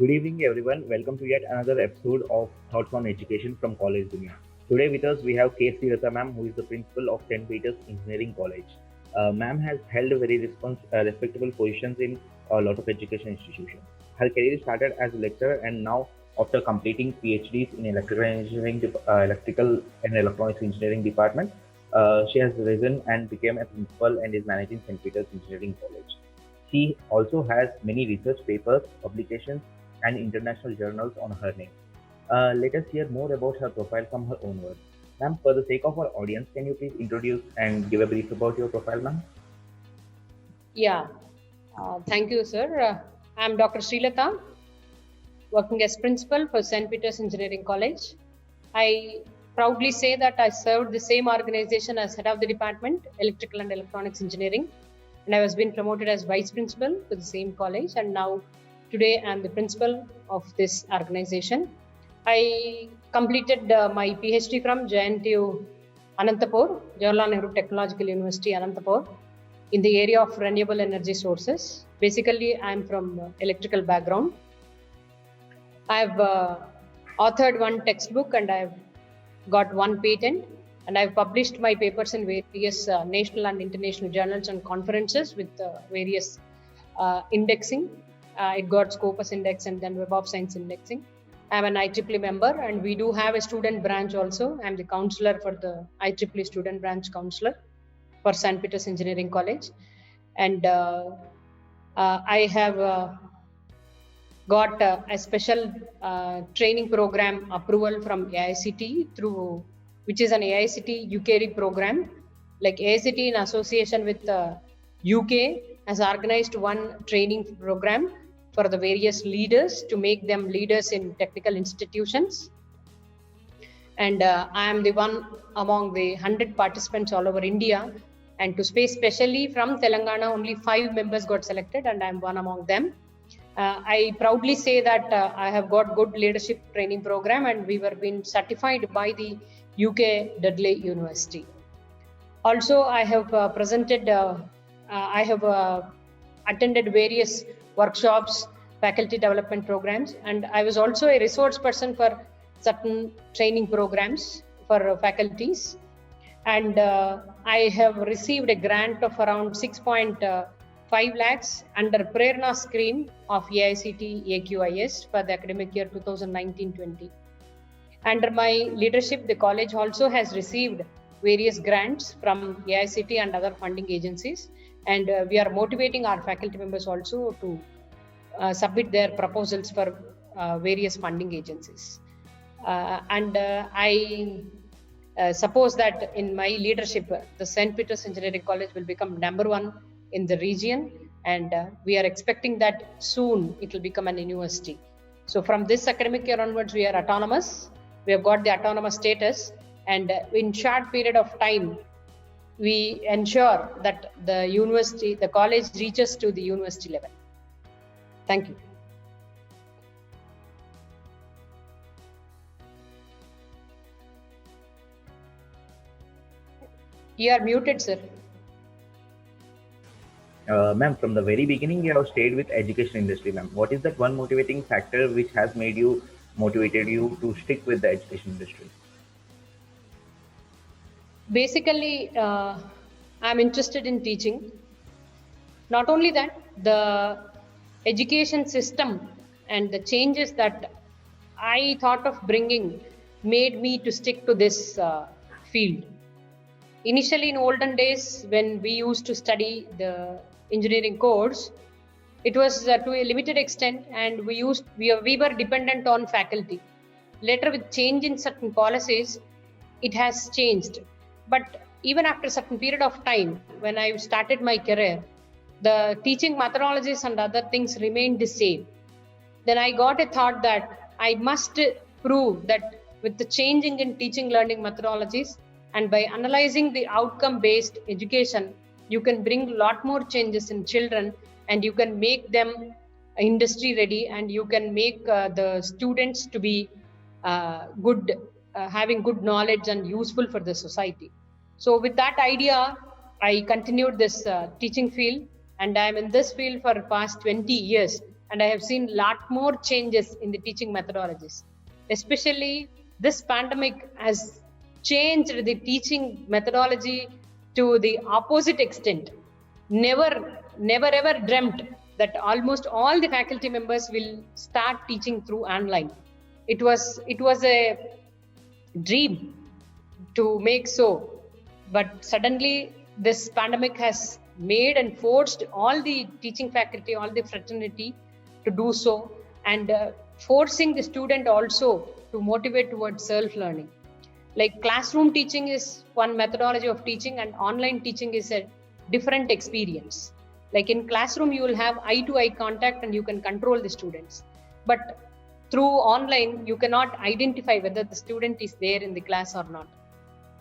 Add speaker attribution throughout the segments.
Speaker 1: Good evening, everyone. Welcome to yet another episode of Thoughts on Education from College Dunia. Today with us we have K. Srirata ma'am, who is the principal of St. Peter's Engineering College. Ma'am has held very respectable positions in a lot of education institutions. Her career started as a lecturer, and now, after completing PhDs in electrical and electronics engineering department, she has risen and became a principal and is managing St. Peter's Engineering College. She also has many research papers, publications, and international journals on her name. Let us hear more about her profile from her own words. Ma'am, for the sake of our audience, can you please introduce and give a brief about your profile, ma'am?
Speaker 2: Yeah, thank you, sir. I'm Dr. Srilata, working as principal for St. Peter's Engineering College. I proudly say that I served the same organization as head of the department, Electrical and Electronics Engineering, and I was been promoted as vice principal for the same college. And now, today, I'm the principal of this organization. I completed my PhD from JNTU Anantapur, Jawaharlal Nehru Technological University, Anantapur, in the area of renewable energy sources. Basically, I'm from electrical background. I've authored one textbook and I've got one patent, and I've published my papers in various national and international journals and conferences with various indexing. It got Scopus Index and then Web of Science indexing. I'm an IEEE member, and we do have a student branch also. I'm the counselor for the IEEE student branch counselor for St. Peter's Engineering College. And I have got a special training program approval from AICTE through, which is an AICTE UKRE program. Like AICTE in association with UK has organized one training program for the various leaders to make them leaders in technical institutions. And I am the one among the 100 participants all over India. And to speak specially from Telangana, only 5 members got selected, and I'm one among them. I proudly say that I have got good leadership training program, and we were being certified by the UK Dudley University. Also, I have attended various workshops, faculty development programs, and I was also a resource person for certain training programs for faculties. And I have received a grant of around 6.5 lakhs under Prerna scheme of AICTE AQIS for the academic year 2019-20. Under my leadership, the college also has received various grants from AICTE and other funding agencies, and we are motivating our faculty members also to submit their proposals for various funding agencies. I suppose that in my leadership, the St. Peter's Engineering College will become number 1 in the region, and we are expecting that soon it will become an university. So from this academic year onwards, we are autonomous. We have got the autonomous status, and in short period of time, we ensure that the college reaches to the university level. Thank you. You are muted, sir.
Speaker 1: Ma'am, from the very beginning, you have stayed with education industry, ma'am. What is that one motivating factor which has motivated you to stick with the education industry?
Speaker 2: Basically, I'm interested in teaching. Not only that, the education system and the changes that I thought of bringing made me to stick to this field. Initially, in olden days, when we used to study the engineering course, it was to a limited extent, and we were dependent on faculty. Later, with change in certain policies, it has changed. But even after a certain period of time, when I started my career, the teaching methodologies and other things remained the same. Then I got a thought that I must prove that with the changing in teaching learning methodologies, and by analyzing the outcome-based education, you can bring a lot more changes in children, and you can make them industry ready, and you can make the students to be having good knowledge and useful for the society. So with that idea, I continued this teaching field, and I'm in this field for past 20 years. and I have seen lot more changes in the teaching methodologies. Especially this pandemic has changed the teaching methodology to the opposite extent. Never ever dreamt that almost all the faculty members will start teaching through online. It was a dream to make so, but suddenly this pandemic has made and forced all the teaching faculty, all the fraternity to do so, and forcing the student also to motivate towards self-learning. Like classroom teaching is one methodology of teaching, and online teaching is a different experience. Like in classroom, you will have eye-to-eye contact and you can control the students. But through online, you cannot identify whether the student is there in the class or not.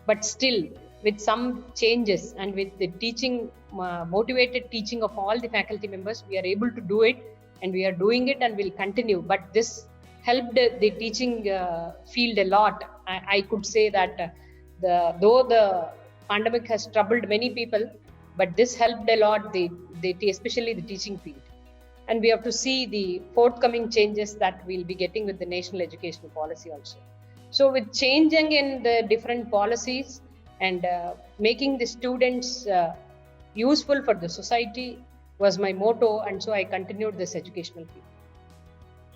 Speaker 2: But still, with some changes and with the teaching, motivated teaching of all the faculty members, we are able to do it, and we are doing it and will continue. But this helped the teaching field a lot. I could say that though the pandemic has troubled many people, but this helped a lot, especially the teaching field. And we have to see the forthcoming changes that we'll be getting with the national educational policy also. So with changing in the different policies and making the students useful for the society was my motto, and so I continued this educational field.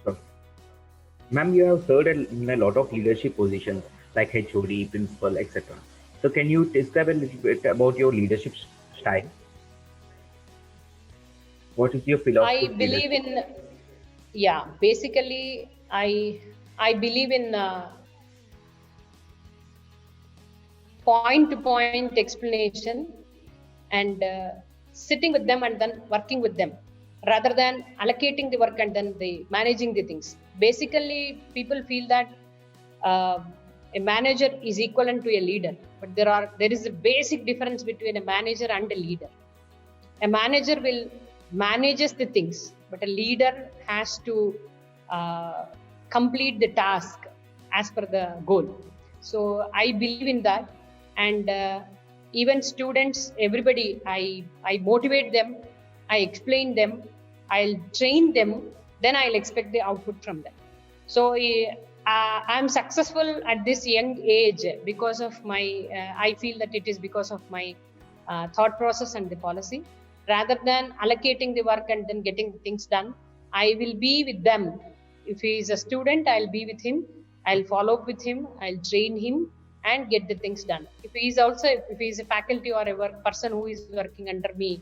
Speaker 1: Sure. Ma'am, you have served in a lot of leadership positions like HOD, principal, etc. So can you describe a little bit about your leadership style? What is your philosophy?
Speaker 2: I believe in, yeah, basically I believe in point to point explanation and sitting with them and then working with them, rather than allocating the work and then managing the things. Basically, people feel that a manager is equivalent to a leader, but there is a basic difference between a manager and a leader. A manager will manages the things, but a leader has to complete the task as per the goal. So I believe in that, and even students, everybody, I motivate them, I explain them, I'll train them, then I'll expect the output from them. So I'm successful at this young age because of my, I feel that it is because of my thought process and the policy. Rather than allocating the work and then getting things done, I will be with them. If he is a student, I'll be with him, I'll follow up with him, I'll train him and get the things done. If he is a faculty or a person who is working under me,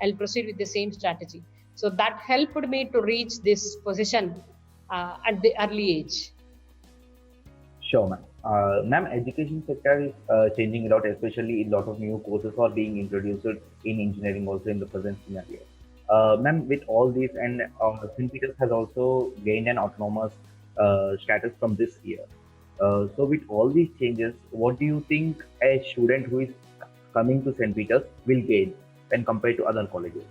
Speaker 2: I'll proceed with the same strategy. So that helped me to reach this position at the early age.
Speaker 1: Sure, ma'am. Ma'am, education sector is changing a lot, especially a lot of new courses are being introduced in engineering also in the present scenario. Ma'am, with all this, and St. Peter's has also gained an autonomous status from this year. So with all these changes, what do you think a student who is coming to St. Peter's will gain when compared to other colleges?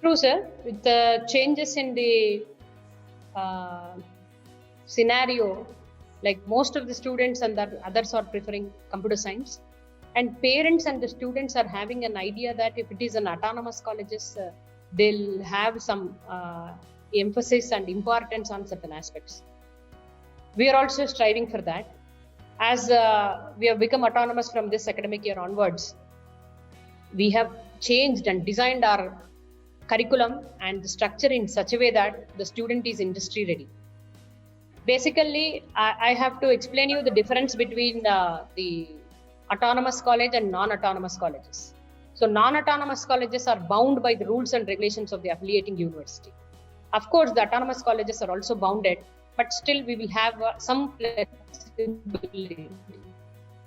Speaker 2: True, sir. With the changes in the scenario, like most of the students and the others are preferring computer science, and parents and the students are having an idea that if it is an autonomous colleges, they'll have some emphasis and importance on certain aspects. We are also striving for that. As we have become autonomous from this academic year onwards, we have changed and designed our curriculum and the structure in such a way that the student is industry ready. Basically, I have to explain you the difference between the autonomous college and non-autonomous colleges. So non-autonomous colleges are bound by the rules and regulations of the affiliating university. Of course, the autonomous colleges are also bounded, but still we will have some flexibility.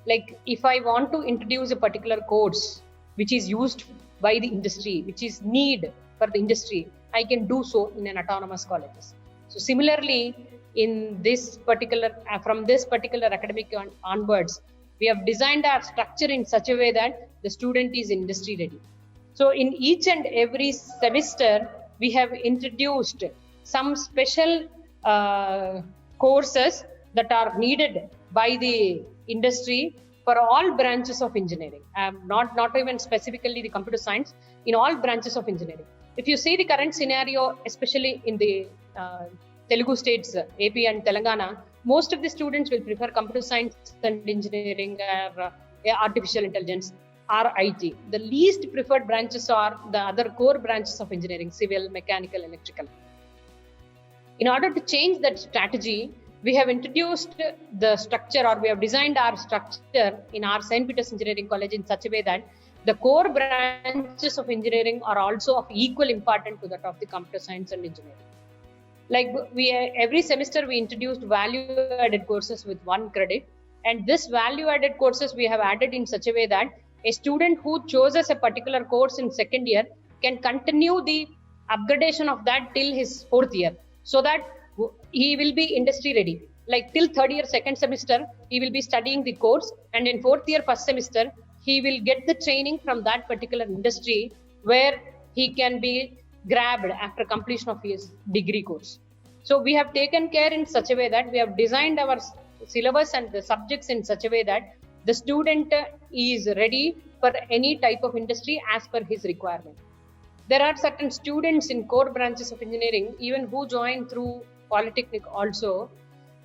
Speaker 2: Like if I want to introduce a particular course which is used by the industry, which is need for the industry, I can do so in an autonomous colleges. So similarly, in this particular, from this particular academic onwards, we have designed our structure in such a way that the student is industry ready. So in each and every semester, we have introduced some special courses that are needed by the industry for all branches of engineering, not even specifically the computer science, in all branches of engineering. If you see the current scenario, especially in the Telugu states, AP and Telangana, most of the students will prefer computer science and engineering or artificial intelligence or IT. The least preferred branches are the other core branches of engineering, civil, mechanical, electrical. In order to change that strategy, we have introduced the structure, or we have designed our structure in our St. Peter's Engineering College in such a way that the core branches of engineering are also of equal importance to that of the computer science and engineering. Like every semester we introduced value-added courses with 1 credit, and this value-added courses we have added in such a way that a student who chooses a particular course in second year can continue the upgradation of that till his 4th year, so that he will be industry ready. Like till 3rd year second semester, he will be studying the course, and in 4th year first semester, he will get the training from that particular industry where he can be grabbed after completion of his degree course. So we have taken care in such a way that we have designed our syllabus and the subjects in such a way that the student is ready for any type of industry as per his requirement. There are certain students in core branches of engineering, even who join through Polytechnic also,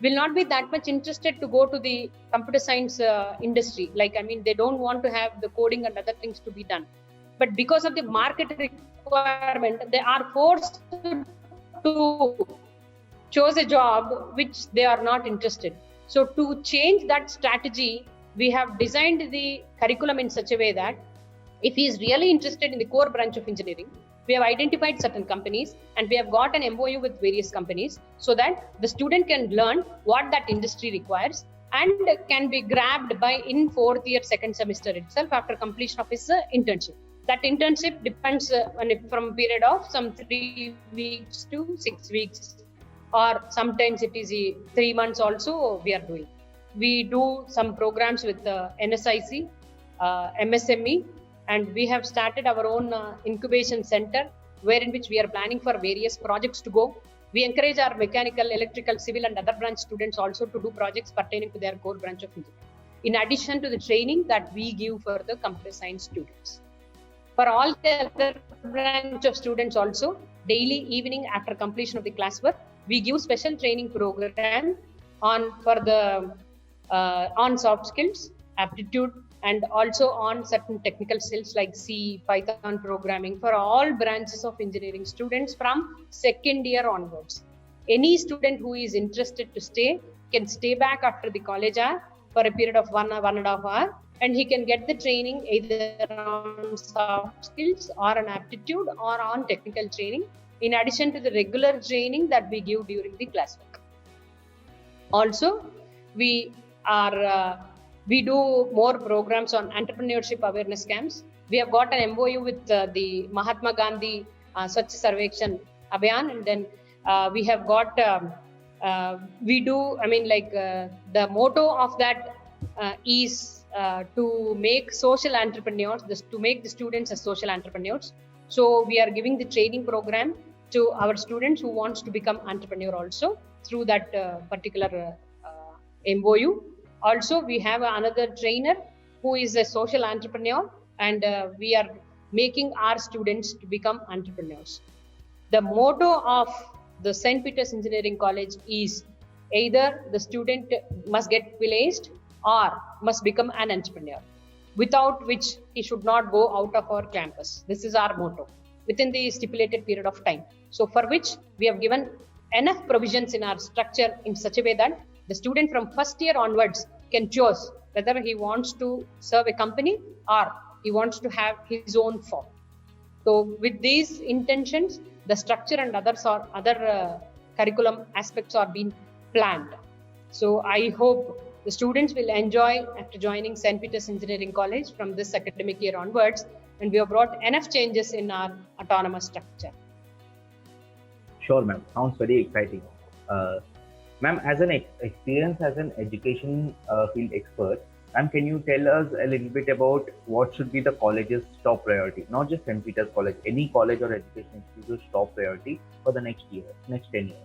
Speaker 2: will not be that much interested to go to the computer science industry. They don't want to have the coding and other things to be done. But because of the market requirement, they are forced to choose a job which they are not interested. So to change that strategy, we have designed the curriculum in such a way that if he is really interested in the core branch of engineering, we have identified certain companies and we have got an MOU with various companies so that the student can learn what that industry requires and can be grabbed by in 4th year second semester itself after completion of his internship. That internship depends from a period of some 3 weeks to 6 weeks, or sometimes it is 3 months also we are doing. We do some programs with NSIC, MSME, and we have started our own incubation center wherein which we are planning for various projects to go. We encourage our mechanical, electrical, civil and other branch students also to do projects pertaining to their core branch of engineering, in addition to the training that we give for the computer science students. For all the other branch of students also, daily evening after completion of the classwork, we give special training program on soft skills, aptitude, and also on certain technical skills like C, Python programming for all branches of engineering students from second year onwards. Any student who is interested to stay can stay back after the college hour for a period of 1.5 hours, and he can get the training either on soft skills or on aptitude or on technical training, in addition to the regular training that we give during the classwork. Also, we do more programs on entrepreneurship awareness camps. We have got an MOU with the Mahatma Gandhi Swachh Sarvekshan Abhiyan, and then we have got, the motto of that is to make social entrepreneurs, to make the students as social entrepreneurs. So we are giving the training program to our students who wants to become entrepreneur also through that particular MOU. Also, we have another trainer who is a social entrepreneur, and we are making our students to become entrepreneurs. The motto of the St. Peter's Engineering College is either the student must get placed or must become an entrepreneur, without which he should not go out of our campus. This is our motto within the stipulated period of time. So for which we have given enough provisions in our structure in such a way that the student from first year onwards can choose whether he wants to serve a company or he wants to have his own firm. So with these intentions, the structure and other curriculum aspects are being planned. So I hope the students will enjoy after joining St. Peter's Engineering College from this academic year onwards, and we have brought enough changes in our autonomous structure.
Speaker 1: Sure, ma'am. Sounds very exciting. Ma'am, as an experience as an education field expert, ma'am, can you tell us a little bit about what should be the college's top priority? Not just St. Peter's College, any college or education institute's top priority for the next 10 years.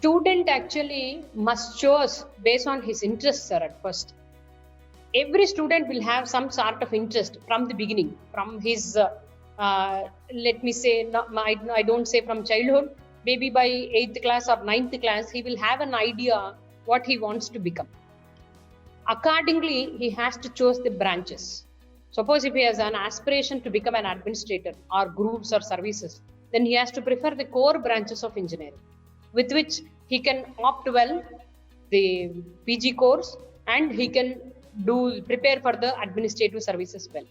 Speaker 2: student actually must choose based on his interests, sir, at first. Every student will have some sort of interest from the beginning, from his, let me say, I don't say from childhood, maybe by 8th class or 9th class, he will have an idea what he wants to become. Accordingly, he has to choose the branches. Suppose if he has an aspiration to become an administrator or groups or services, then he has to prefer the core branches of engineering, with which he can opt well the PG course and he can prepare for the administrative services well.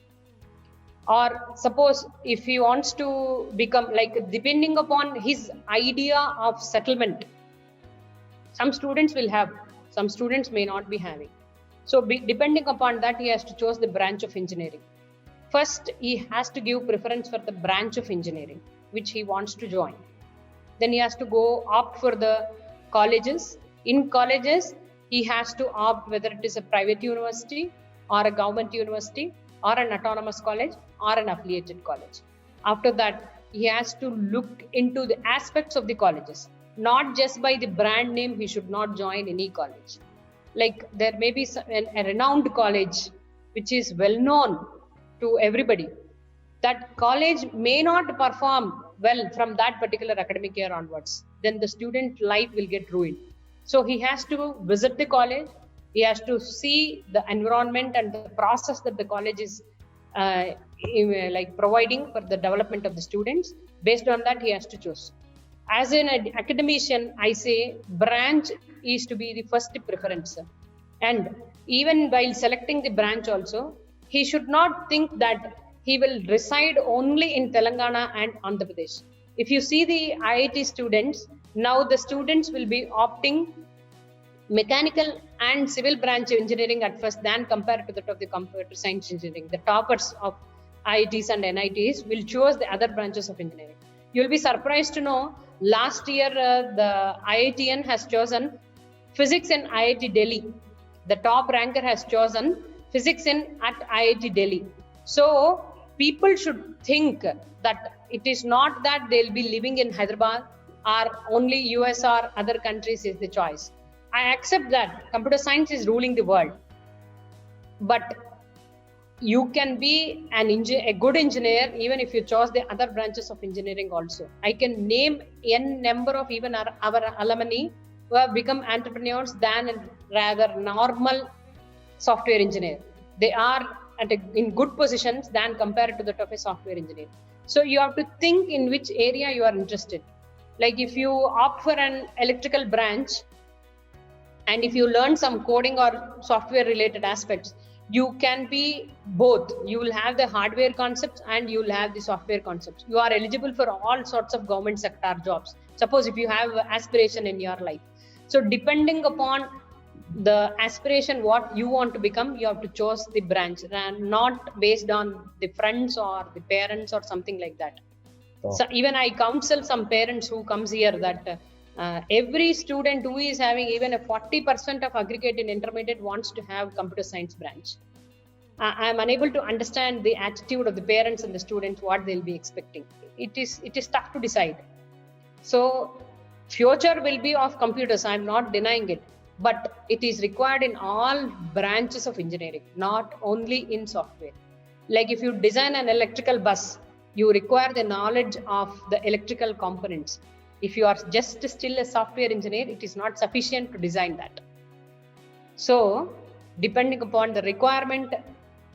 Speaker 2: Or suppose if he wants to become, like, depending upon his idea of settlement, some students will have, some students may not be having. So depending upon that, he has to choose the branch of engineering. First, he has to give preference for the branch of engineering which he wants to join. Then he has to go opt for the colleges. In colleges, he has to opt whether it is a private university or a government university or an autonomous college or an affiliated college. After that, he has to look into the aspects of the colleges. Not just by the brand name, he should not join any college. Like, there may be a renowned college which is well known to everybody. That college may not perform well from that particular academic year onwards. Then the student life will get ruined. So he has to visit the college. He has to see the environment and the process that the college is providing for the development of the students. Based on that, he has to choose. As an academician, I say branch is to be the first preference. And even while selecting the branch also, he should not think that he will reside only in Telangana and Andhra Pradesh. If you see the IIT students, now the students will be opting mechanical and civil branch engineering at first, than compared to that of the computer science engineering. The toppers of IITs and NITs will choose the other branches of engineering. You'll be surprised to know, last year the IITN has chosen physics in IIT Delhi. The top ranker has chosen physics at IIT Delhi. So people should think that it is not that they'll be living in Hyderabad or only US or other countries is the choice. I accept that computer science is ruling the world, but you can be a good engineer even if you chose the other branches of engineering also. I can name n number of even our alumni who have become entrepreneurs than a rather normal software engineer. They are in good positions than compared to that of a software engineer. So you have to think in which area you are interested. Like, if you opt for an electrical branch and if you learn some coding or software related aspects, you can be both. You will have the hardware concepts and you will have the software concepts. You are eligible for all sorts of government sector jobs. Suppose if you have aspiration in your life. So depending upon the aspiration, what you want to become, you have to choose the branch, and not based on the friends or the parents or something like that. Oh. So even I counsel some parents who comes here that every student who is having even a 40% of aggregate in intermediate wants to have computer science branch. I am unable to understand the attitude of the parents and the students, what they'll be expecting. It is tough to decide. So future will be of computers, I am not denying it, but it is required in all branches of engineering, not only in software. Like, if you design an electrical bus, you require the knowledge of the electrical components. If you are just still a software engineer, it is not sufficient to design that. So depending upon the requirement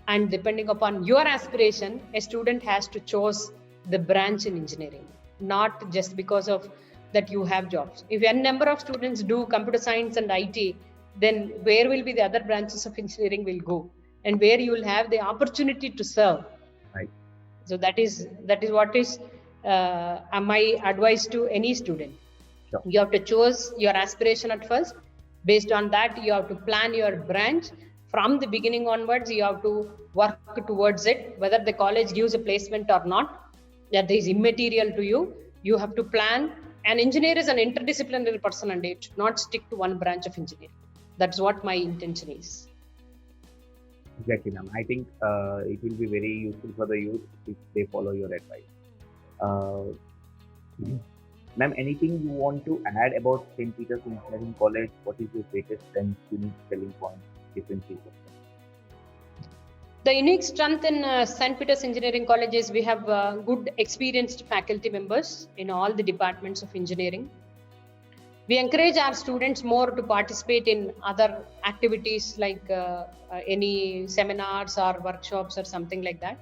Speaker 2: and depending upon your aspiration, a student has to choose the branch in engineering, not just because of that you have jobs. If n number of students do computer science and IT, then where will be the other branches of engineering will go, and where you will have the opportunity to serve.
Speaker 1: Right.
Speaker 2: So that is what is my advice to any student.
Speaker 1: Sure.
Speaker 2: You have to choose your aspiration at first. Based on that, you have to plan your branch. From the beginning onwards, you have to work towards it. Whether the college gives a placement or not, that is immaterial to you. You have to plan. An engineer is an interdisciplinary person, and it should not stick to one branch of engineering. That's what my intention is.
Speaker 1: Exactly, ma'am. I think it will be very useful for the youth if they follow your advice. Ma'am, anything you want to add about St. Peter's Engineering College? What is your greatest strength, unique selling point, differentiation?
Speaker 2: The unique strength in St. Peter's Engineering College is we have good experienced faculty members in all the departments of engineering. We encourage our students more to participate in other activities like any seminars or workshops or something like that.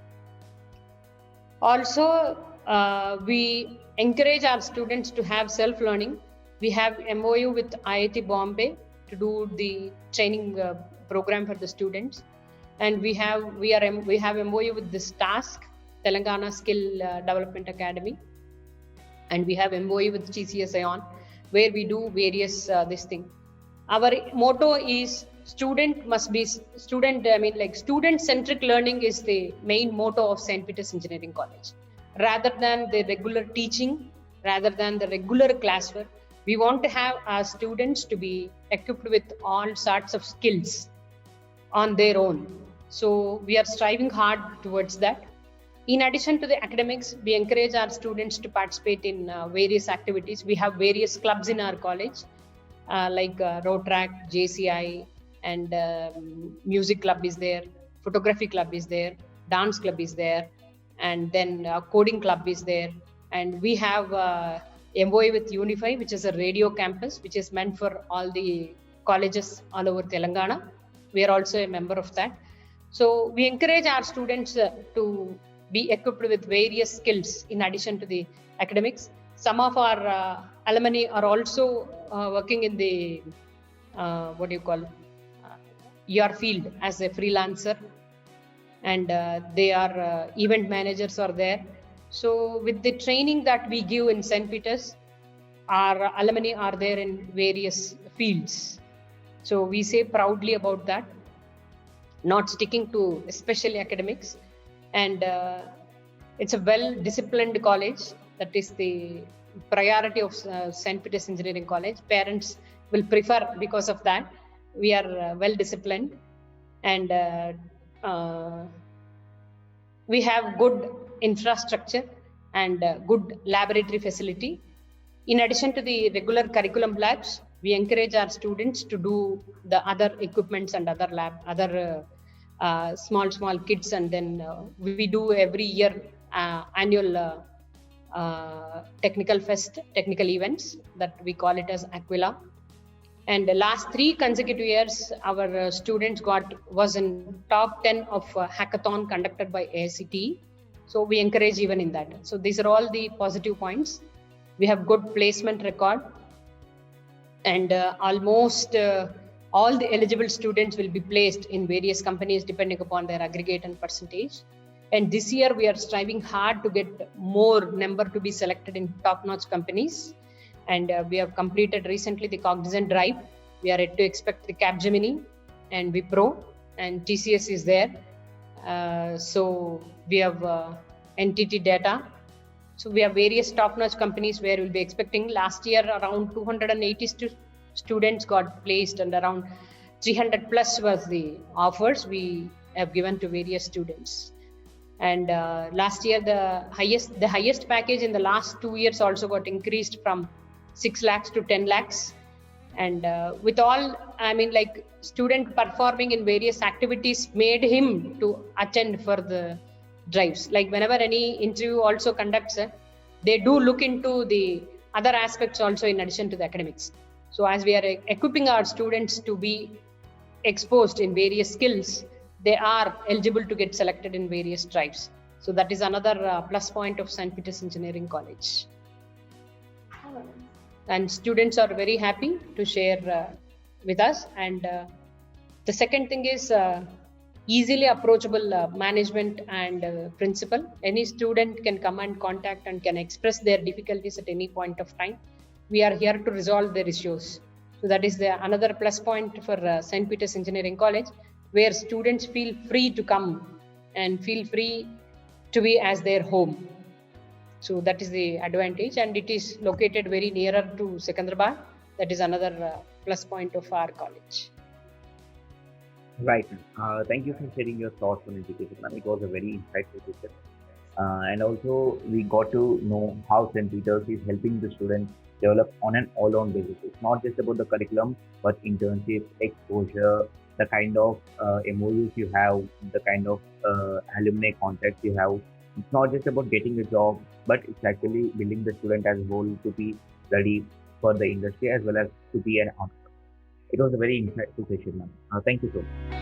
Speaker 2: Also, we encourage our students to have self-learning. We have MOU with IIT Bombay to do the training program for the students, and we have MOU with this task, Telangana Skill Development Academy, and we have MOU with TCS ION, where we do various this thing. Our motto is student centric learning is the main motto of St. Peter's Engineering College. Rather than the regular teaching, rather than the regular classwork, we want to have our students to be equipped with all sorts of skills on their own. So we are striving hard towards that. In addition to the academics, we encourage our students to participate in various activities. We have various clubs in our college, like Rotrack, JCI, and music club is there, photography club is there, dance club is there, and then coding club is there. And we have MOA with Unify, which is a radio campus, which is meant for all the colleges all over Telangana. We are also a member of that. So we encourage our students to be equipped with various skills in addition to the academics. Some of our alumni are also working in the your field as a freelancer, and they are event managers are there. So with the training that we give in St. Peter's, our alumni are there in various fields. So we say proudly about that, not sticking to especially academics. And it's a well-disciplined college. That is the priority of St. Peter's Engineering College. Parents will prefer because of that. We are well-disciplined, and we have good infrastructure and good laboratory facility. In addition to the regular curriculum labs, we encourage our students to do the other equipments and other small kits, and then we do every year annual technical events that we call it as Aquila. And the last 3 consecutive years, our students was in top 10 of hackathon conducted by AICTE. So we encourage even in that. So these are all the positive points. We have good placement record, and almost all the eligible students will be placed in various companies depending upon their aggregate and percentage. And this year we are striving hard to get more number to be selected in top-notch companies. And we have completed recently the Cognizant Drive. We are yet to expect the Capgemini and Wipro, and TCS is there. So we have NTT Data. So we have various top-notch companies where we'll be expecting. Last year, around 280 students got placed, and around 300 plus was the offers we have given to various students. And last year, the highest package in the last 2 years also got increased from 6 lakhs to 10 lakhs. And with all, student performing in various activities made him to attend for the drives. Like whenever any interview also conducts, they do look into the other aspects also in addition to the academics. So as we are equipping our students to be exposed in various skills, they are eligible to get selected in various drives. So that is another plus point of St. Peter's Engineering College. And students are very happy to share with us. And the second thing is easily approachable management and principal. Any student can come and contact and can express their difficulties at any point of time. We are here to resolve their issues. So that is another plus point for St. Peter's Engineering College, where students feel free to come and feel free to be as their home. So that is the advantage, and it is located very nearer to Secunderabad. That is another plus point of our college.
Speaker 1: Right. Thank you for sharing your thoughts on education. It was a very insightful session. And also we got to know how St. Peter's is helping the students develop on an all-round basis. It's not just about the curriculum, but internships, exposure, the kind of MOUs you have, the kind of alumni contacts you have. It's not just about getting a job, but it's actually building the student as a whole to be ready for the industry as well as to be an entrepreneur. It was a very insightful session, ma'am. Thank you so much.